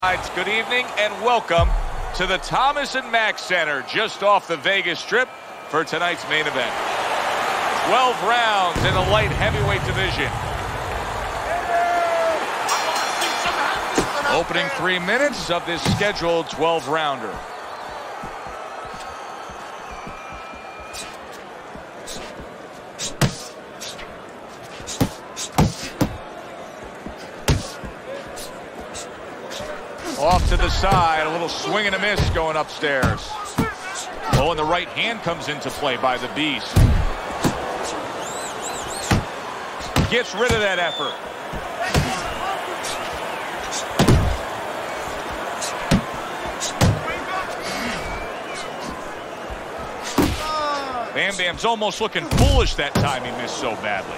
Good evening and welcome to the Thomas & Mack Center just off the Vegas Strip for tonight's main event. 12 rounds in the light heavyweight division. Opening 3 minutes of this scheduled 12-rounder. Off to the side, a little swing and a miss going upstairs. Oh, and the right hand comes into play by the Beast. Gets rid of that effort. Bam Bam's almost looking foolish that time he missed so badly.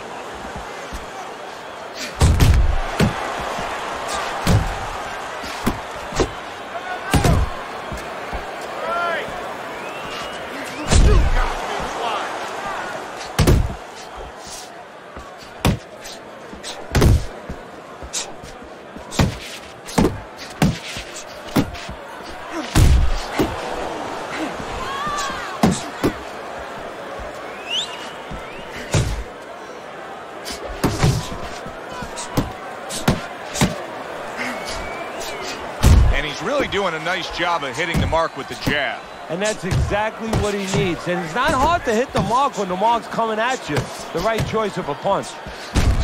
Really doing a nice job of hitting the mark with the jab. And that's exactly what he needs. And it's not hard to hit the mark when the mark's coming at you. The right choice of a punch.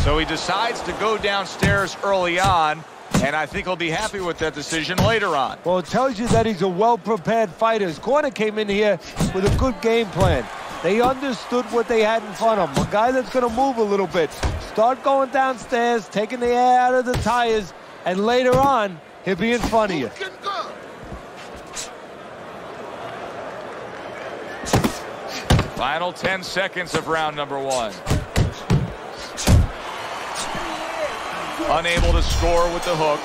So he decides to go downstairs early on, and I think he'll be happy with that decision later on. Well, it tells you that he's a well-prepared fighter. His corner came in here with a good game plan. They understood what they had in front of him. A guy that's going to move a little bit. Start going downstairs, taking the air out of the tires, and later on, he'll be in front of you. Final 10 seconds of round number 1. Unable to score with the hook.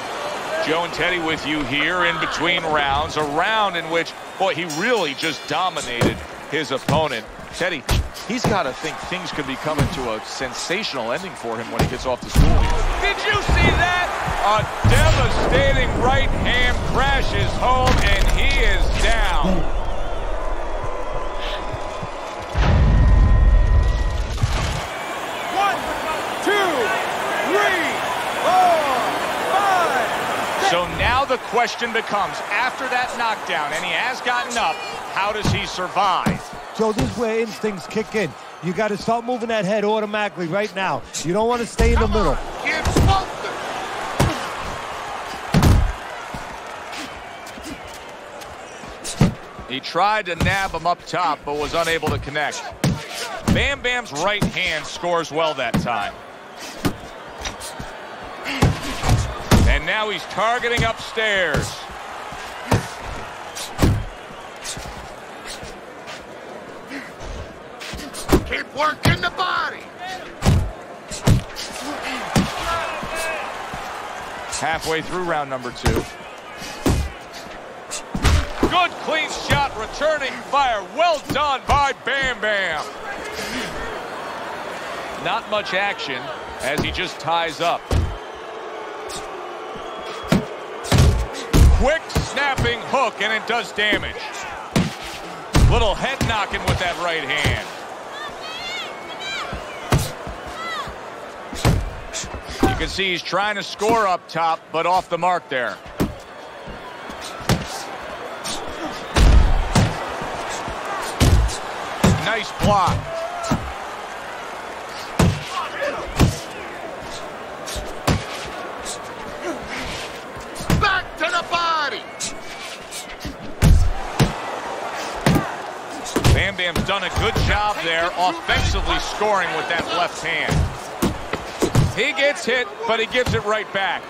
Joe and Teddy with you here in between rounds. A round in which, boy, he really just dominated his opponent. Teddy, he's got to think things could be coming to a sensational ending for him when he gets off the stool. Did you see that? A devastating right hand crashes home, and he is down. So now the question becomes, after that knockdown, and he has gotten up, how does he survive? Joe, this is where instincts kick in. You got to start moving that head automatically right now. You don't want to stay in the middle. He tried to nab him up top, but was unable to connect. Bam Bam's right hand scores well that time. And now he's targeting upstairs. Keep working the body. Halfway through round number 2. Good clean shot, returning fire. Well done by Bam Bam. Not much action as he just ties up. Quick snapping hook, and it does damage. Little head knocking with that right hand. You can see he's trying to score up top, but off the mark there. Nice block. Back to the body. Bam Bam's done a good job there offensively scoring with that left hand. He gets hit, but he gives it right back.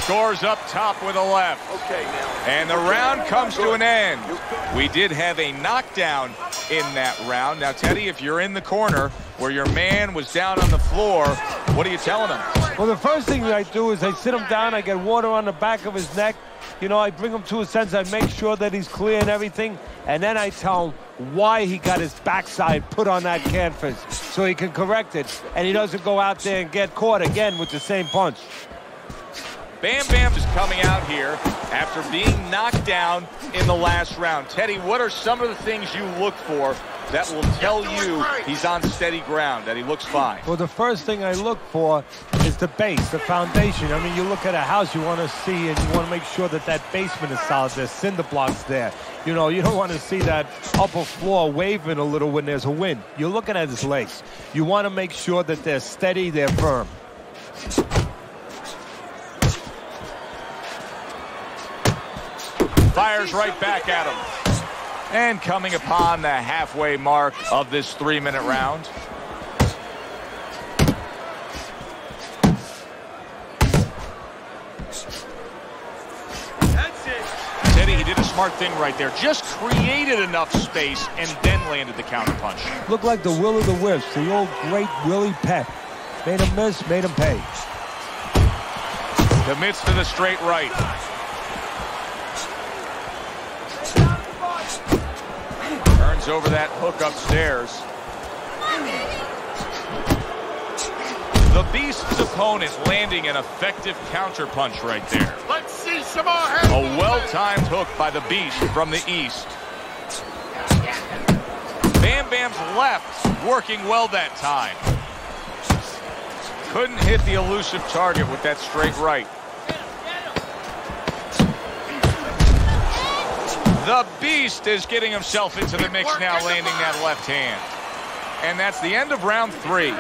Scores up top with a left. Okay, now. And the round comes to an end. We did have a knockdown in that round. Now, Teddy, if you're in the corner where your man was down on the floor, what are you telling him? Well, the first thing that I do is I sit him down, I get water on the back of his neck. You know, I bring him to a sense, I make sure that he's clear and everything, and then I tell him why he got his backside put on that canvas so he can correct it, and he doesn't go out there and get caught again with the same punch. Bam Bam is coming out here after being knocked down in the last round. Teddy, what are some of the things you look for that will tell you he's on steady ground, that he looks fine? Well, the first thing I look for is the base, the foundation. I mean, you look at a house, you want to see, and you want to make sure that that basement is solid. There's cinder blocks there. You know, you don't want to see that upper floor waving a little when there's a wind. You're looking at his legs. You want to make sure that they're steady, they're firm. Fires right back at him. And coming upon the halfway mark of this 3-minute round. That's it. Teddy, he did a smart thing right there. Just created enough space and then landed the counterpunch. Looked like the will of the wisps, the old great Willie Peck. Made him miss, made him pay. Commits to the straight right. Turns over that hook upstairs. The Beast's opponent landing an effective counterpunch right there. Let's see some more head A well-timed hook by the Beast from the east. Bam Bam's left working well that time. Couldn't hit the elusive target with that straight right. The Beast is getting himself into the mix now, landing that left hand. And that's the end of round 3.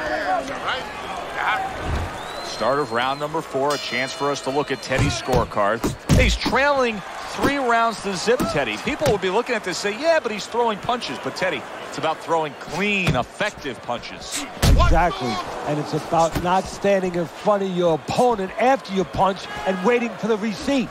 Start of round number 4, a chance for us to look at Teddy's scorecard. He's trailing 3 rounds to zip, Teddy. People would be looking at this and say, yeah, but he's throwing punches. But Teddy, it's about throwing clean, effective punches. Exactly. And it's about not standing in front of your opponent after you punch and waiting for the receipt.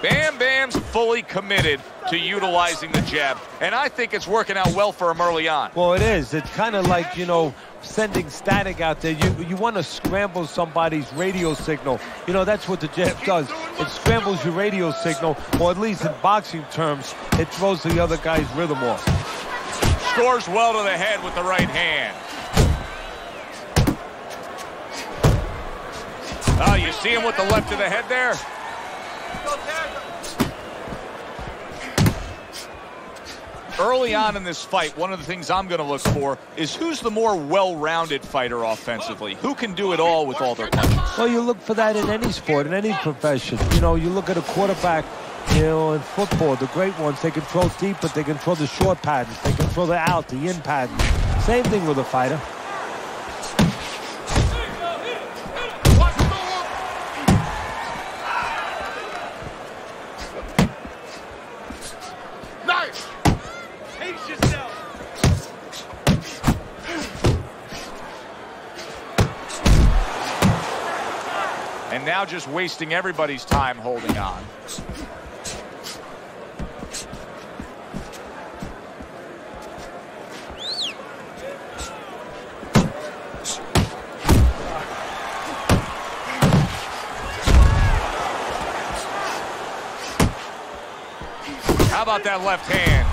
Bam Bam's fully committed to utilizing the jab, and I think it's working out well for him early on. Well, it is. It's kind of like, you know, sending static out there. You want to scramble somebody's radio signal. You know, that's what the jab does. It scrambles your radio signal, or at least in boxing terms, it throws the other guy's rhythm off. Scores well to the head with the right hand. Oh, you see him with the left to the head there? Early on in this fight, one of the things I'm going to look for is who's the more well-rounded fighter offensively. Who can do it all with all their punches? Well, you look for that in any sport, in any profession. You know, you look at a quarterback, you know, in football, the great ones, they can throw deep, but they can throw the short patterns. They can throw the out, the in patterns. Same thing with a fighter. And now just wasting everybody's time holding on. How about that left hand?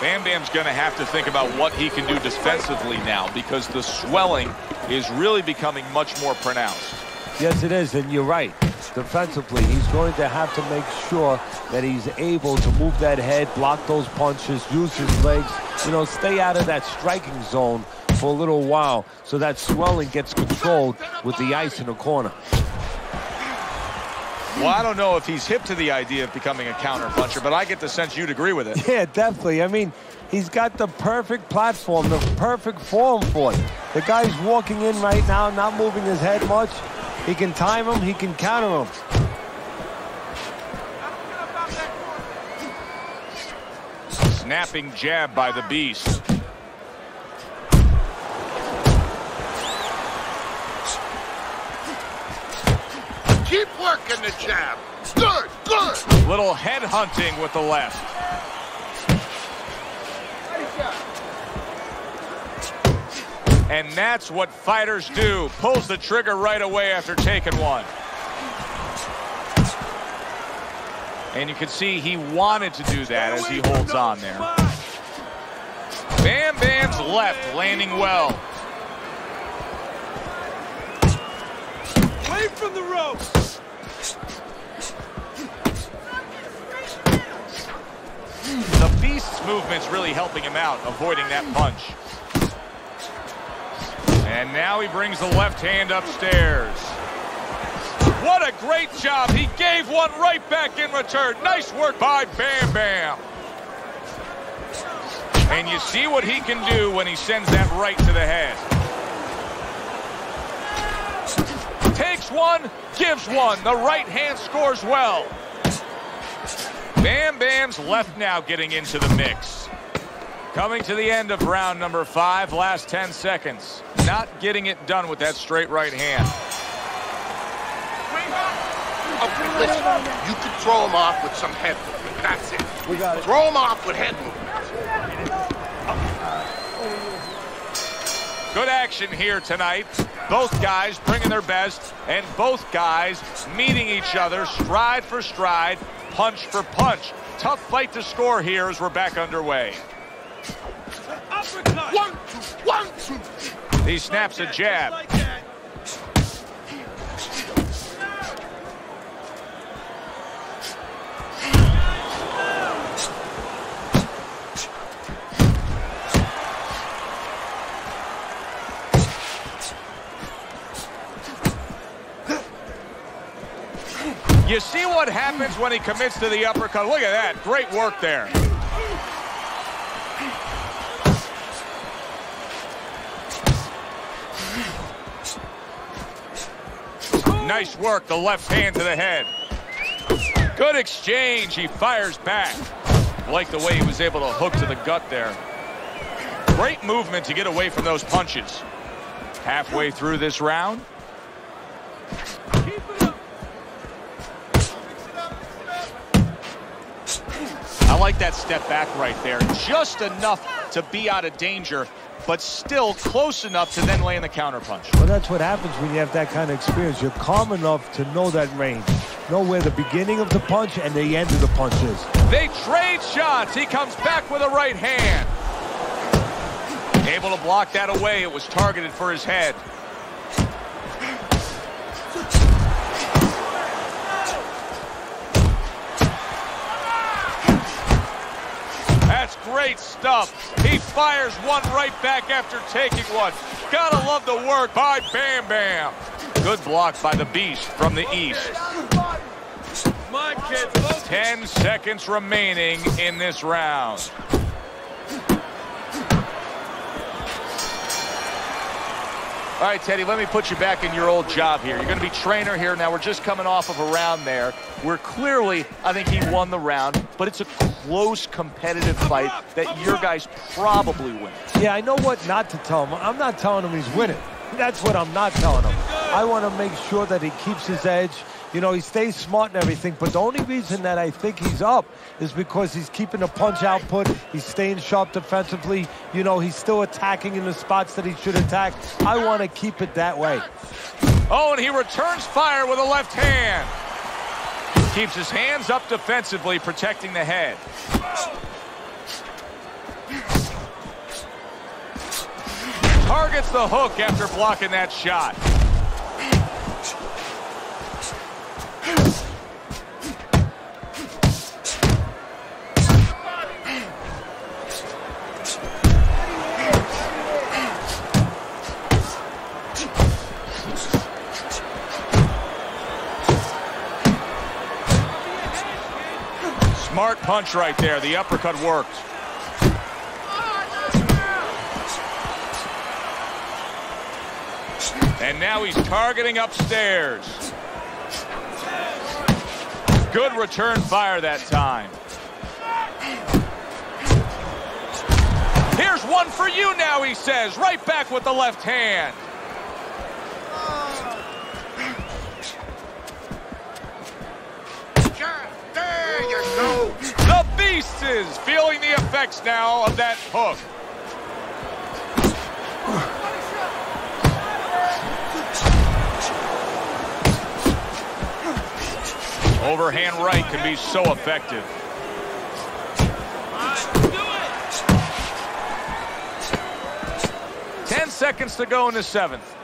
Bam Bam's going to have to think about what he can do defensively now, because the swelling is really becoming much more pronounced. Yes, it is, and you're right. Defensively, he's going to have to make sure that he's able to move that head, block those punches, use his legs, you know, stay out of that striking zone for a little while so that swelling gets controlled with the ice in the corner. Well, I don't know if he's hip to the idea of becoming a counter puncher, but I get the sense you'd agree with it. Yeah, definitely. I mean, he's got the perfect platform, the perfect form for it. The guy's walking in right now, not moving his head much. He can time him, he can counter him. Snapping jab by the Beast. Keep working the jab. Good, good. Little head hunting with the left. And that's what fighters do. Pulls the trigger right away after taking one. And you can see he wanted to do that as he holds on there. Bam Bam's left landing well. Away from the ropes. The Beast's movement's really helping him out, avoiding that punch. And now he brings the left hand upstairs. What a great job. He gave one right back in return. Nice work by Bam Bam. And you see what he can do when he sends that right to the head. Takes one, gives one. The right hand scores well. Bam Bam's left now getting into the mix. Coming to the end of round number 5, last 10 seconds. Not getting it done with that straight right hand. Okay, listen, you can throw him off with some head movement. That's it. We got it. Throw him off with head movement. Good action here tonight. Both guys bringing their best, and both guys meeting each other stride for stride, punch for punch. Tough fight to score here as we're back underway. 1, 2, 1, 2. He snaps a jab. You see what happens when he commits to the uppercut. Look at that. Great work there. Nice work, the left hand to the head. Good exchange. He fires back. Like the way he was able to hook to the gut there. Great movement to get away from those punches. Halfway through this round. I like that step back right there. Just enough to be out of danger, but still close enough to then land the counterpunch. Well, that's what happens when you have that kind of experience. You're calm enough to know that range. Know where the beginning of the punch and the end of the punch is. They trade shots. He comes back with a right hand. Able to block that away. It was targeted for his head. That's great stuff. He fires one right back after taking one. Gotta love the work by Bam Bam. Good block by the Beast from the east. 10 seconds remaining in this round. All right, Teddy, let me put you back in your old job here. You're going to be trainer here. Now, we're just coming off of a round there where clearly I think he won the round, but it's a close, competitive fight that your guys probably win. Yeah, I know what not to tell him. I'm not telling him he's winning. That's what I'm not telling him. I want to make sure that he keeps his edge. You know, he stays smart and everything, but the only reason that I think he's up is because he's keeping the punch output. He's staying sharp defensively. You know, he's still attacking in the spots that he should attack. I want to keep it that way. Oh, and he returns fire with a left hand. Keeps his hands up defensively, protecting the head. Targets the hook after blocking that shot. Smart punch right there. The uppercut worked. And now he's targeting upstairs. Good return fire that time. Here's one for you now, he says. Right back with the left hand. There you go. The Beast is feeling the effects now of that hook. Overhand right can be so effective. Ten seconds to go in the seventh.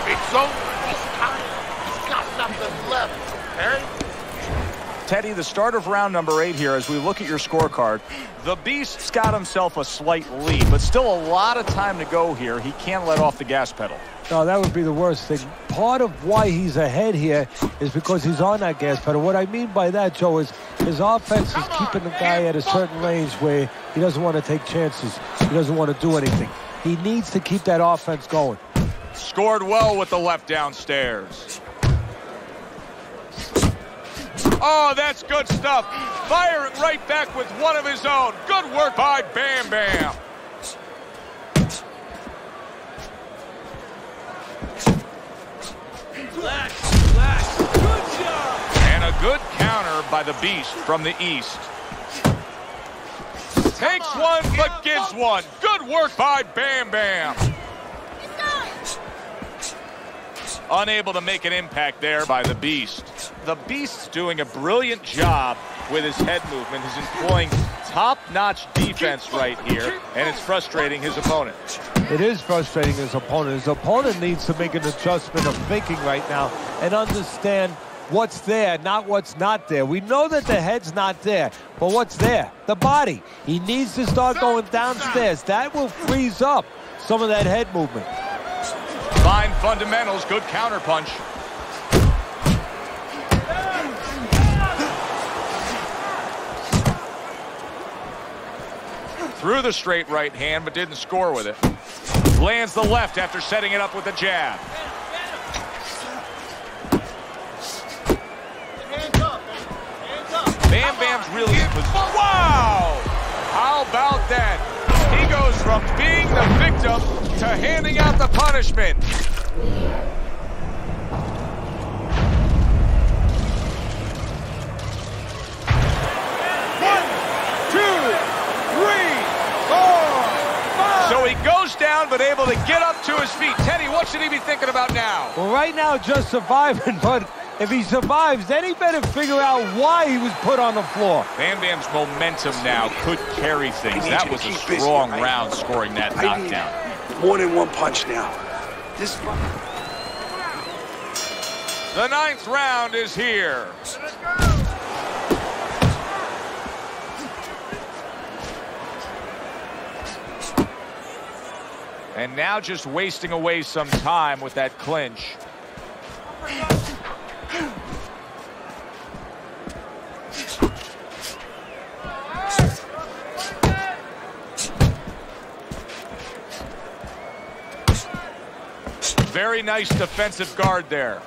It's over. He's tired. He's got nothing left, okay? Teddy, the start of round number 8 here, as we look at your scorecard, the Beast's got himself a slight lead, but still a lot of time to go here. He can't let off the gas pedal. No, that would be the worst thing. Part of why he's ahead here is because he's on that gas pedal. What I mean by that, Joe, is his offense is keeping the guy at a certain range where he doesn't want to take chances. He doesn't want to do anything. He needs to keep that offense going. Scored well with the left downstairs. Oh, that's good stuff. Firing right back with one of his own. Good work by Bam Bam. Relax. Good job. And a good counter by the Beast from the east. Takes one, but gives one. Good work by Bam Bam. Unable to make an impact there by the Beast. The Beast's doing a brilliant job with his head movement. He's employing top-notch defense right here, and it's frustrating his opponent. It is frustrating his opponent. His opponent needs to make an adjustment of thinking right now and understand what's there, not what's not there. We know that the head's not there, but what's there? The body. He needs to start going downstairs. That will freeze up some of that head movement. Fine fundamentals, good counterpunch. Threw the straight right hand, but didn't score with it. Lands the left after setting it up with a jab. Bam Bam's really in position. Wow! How about that? He goes from being the victim to handing out the punishment. One, two, three, four, five. So he goes down, but able to get up to his feet. Teddy, what should he be thinking about now? Well, right now, just surviving, but if he survives, then he better figure out why he was put on the floor. Bam Bam's momentum now could carry things. That was a strong round scoring that knockdown. More than one punch now. The 9th round is here. And now just wasting away some time with that clinch. Very nice defensive guard there.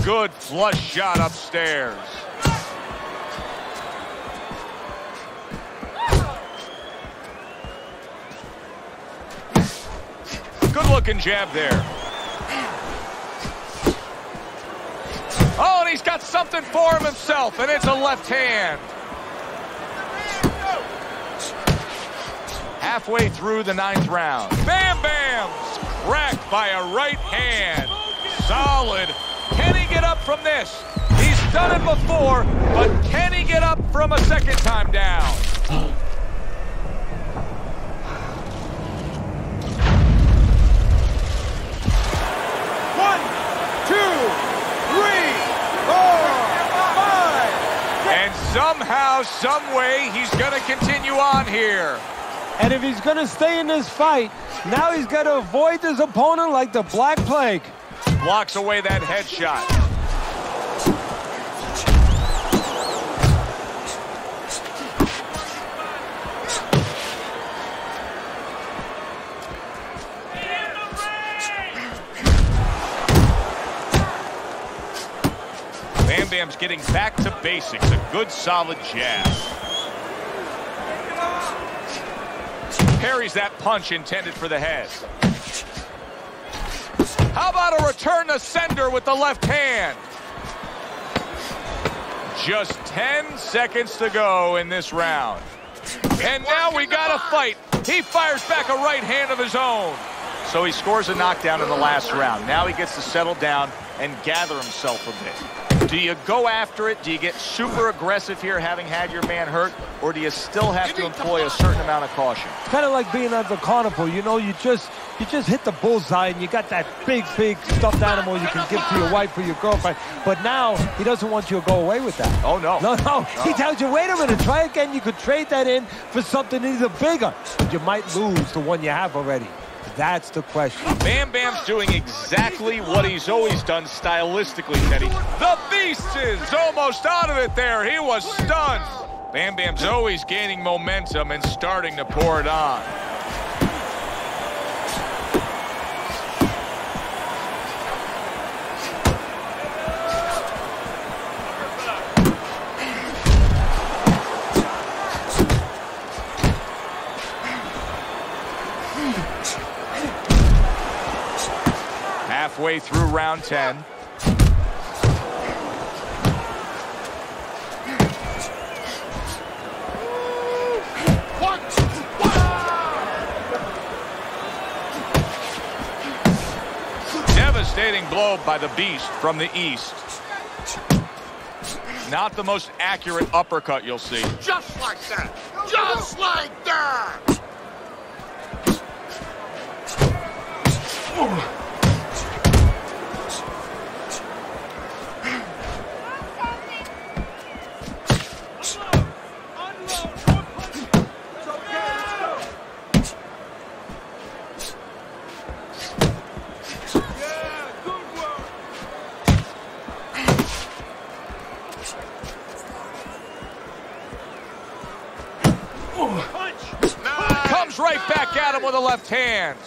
Good flush shot upstairs. Good looking jab there. Oh, and he's got something for him himself, and it's a left hand. Halfway through the 9th round. Bam Bam's cracked by a right hand. Solid. Can he get up from this? He's done it before, but can he get up from a second time down? One, two, three, four, five. And somehow, some way, he's going to continue on here. And if he's going to stay in this fight, now he's got to avoid his opponent like the Black Plague. Blocks away that headshot. Bam Bam's getting back to basics. A good, solid jab. Parries that punch intended for the head. How about a return to sender with the left hand? Just 10 seconds to go in this round. And now we got a fight. He fires back a right hand of his own. So he scores a knockdown in the last round. Now he gets to settle down and gather himself a bit. Do you go after it? Do you get super aggressive here, having had your man hurt? Or do you still have to employ a certain amount of caution? It's kind of like being at the carnival. You know, you just hit the bullseye and you got that big stuffed animal you can give to your wife or your girlfriend. But now he doesn't want you to go away with that. Oh, no. No. He tells you, wait a minute, try again. You could trade that in for something either bigger. But you might lose the one you have already. That's the question. Bam Bam's doing exactly what he's always done stylistically, Teddy. The Beast is almost out of it there. He was stunned. Bam Bam's always gaining momentum and starting to pour it on. Halfway through round 10. Devastating blow by the Beast from the East. Not the most accurate uppercut you'll see. Just like that. Just like that. Comes right back at him with a left hand.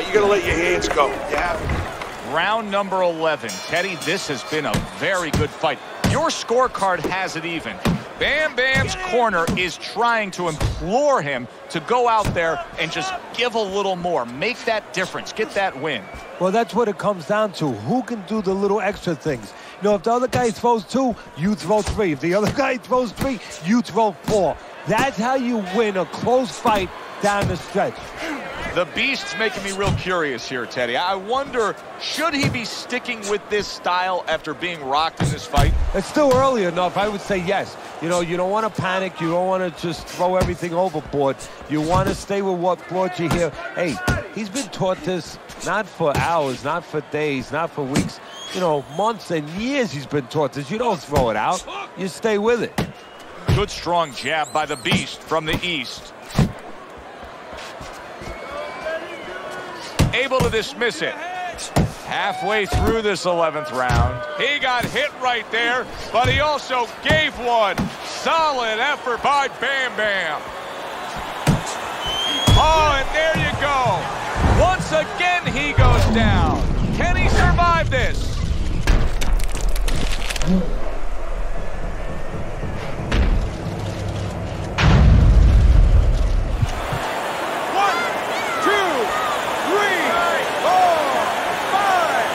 You gotta let your hands go. Yeah. Round number 11. Teddy, this has been a very good fight. Your scorecard has it even. Bam Bam's corner is trying to implore him to go out there and just give a little more. Make that difference. Get that win. Well, that's what it comes down to. Who can do the little extra things? You know, if the other guy throws 2, you throw 3. If the other guy throws 3, you throw 4. That's how you win a close fight down the stretch. The Beast's making me real curious here, Teddy. I wonder, should he be sticking with this style after being rocked in this fight? It's still early enough. I would say yes. You know, you don't want to panic. You don't want to just throw everything overboard. You want to stay with what brought you here. Hey, he's been taught this not for hours, not for days, not for weeks. You know, months and years he's been taught this. You don't throw it out. You stay with it. Good strong jab by the Beast from the East. Able to dismiss it. Halfway through this 11th round, he got hit right there, but he also gave one. Solid effort by Bam Bam. Oh, and there you go. Once again, he goes down. Can he survive this?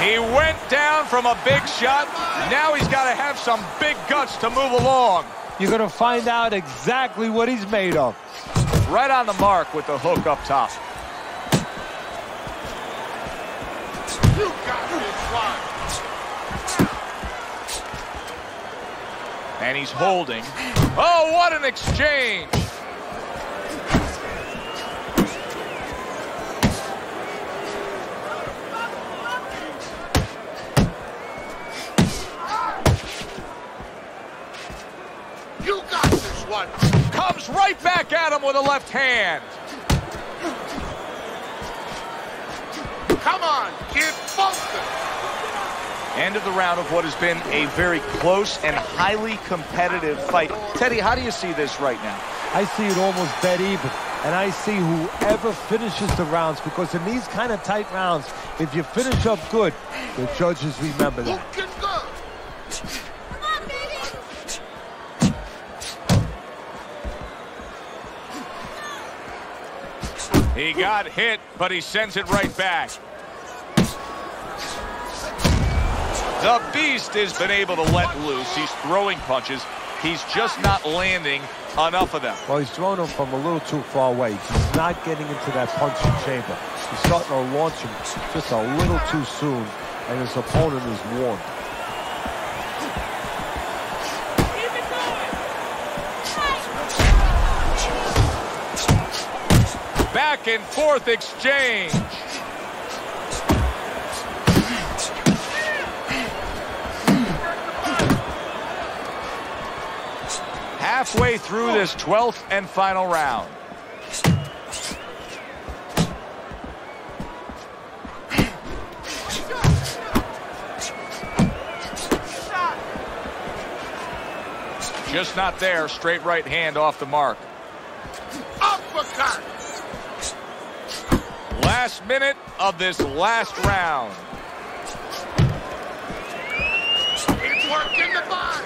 He went down from a big shot. Now he's got to have some big guts to move along. You're going to find out exactly what he's made of. Right on the mark with the hook up top. You got this one. And he's holding. Oh, what an exchange. You got this one. Comes right back at him with a left hand. Come on, kid, both. End of the round of what has been a very close and highly competitive fight. Teddy, how do you see this right now? I see it almost dead even. And I see whoever finishes the rounds, because in these kind of tight rounds, if you finish up good, the judges remember that. Looking good. He got hit, but he sends it right back. The Beast has been able to let loose. He's throwing punches. He's just not landing enough of them. Well, he's throwing them from a little too far away. He's not getting into that punching chamber. He's starting to launch him just a little too soon, and his opponent is warned. Back and forth exchange. Halfway through this 12th and final round. Just not there. Straight right hand off the mark. Uppercut. Last minute of this last round. It's working the body.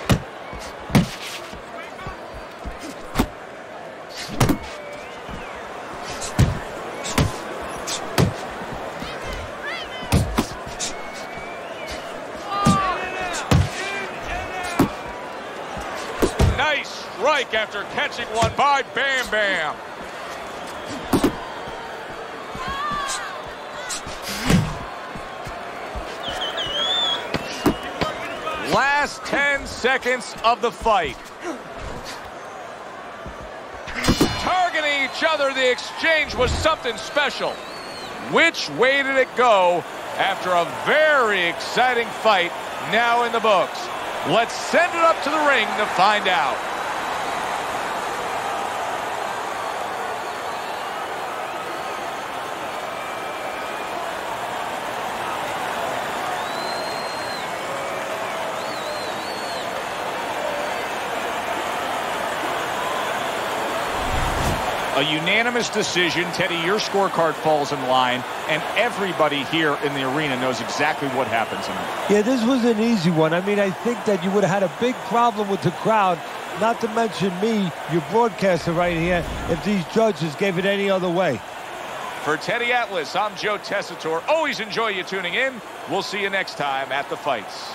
Nice strike after catching one by Bam Bam. Last 10 seconds of the fight. Targeting each other, the exchange was something special. Which way did it go after a very exciting fight now in the books? Let's send it up to the ring to find out. A unanimous decision. Teddy, your scorecard falls in line, and everybody here in the arena knows exactly what happened tonight. Yeah, this was an easy one. I mean, I think that you would have had a big problem with the crowd, not to mention me, your broadcaster right here, if these judges gave it any other way. For Teddy Atlas, I'm Joe Tessitore. Always enjoy you tuning in. We'll see you next time at the fights.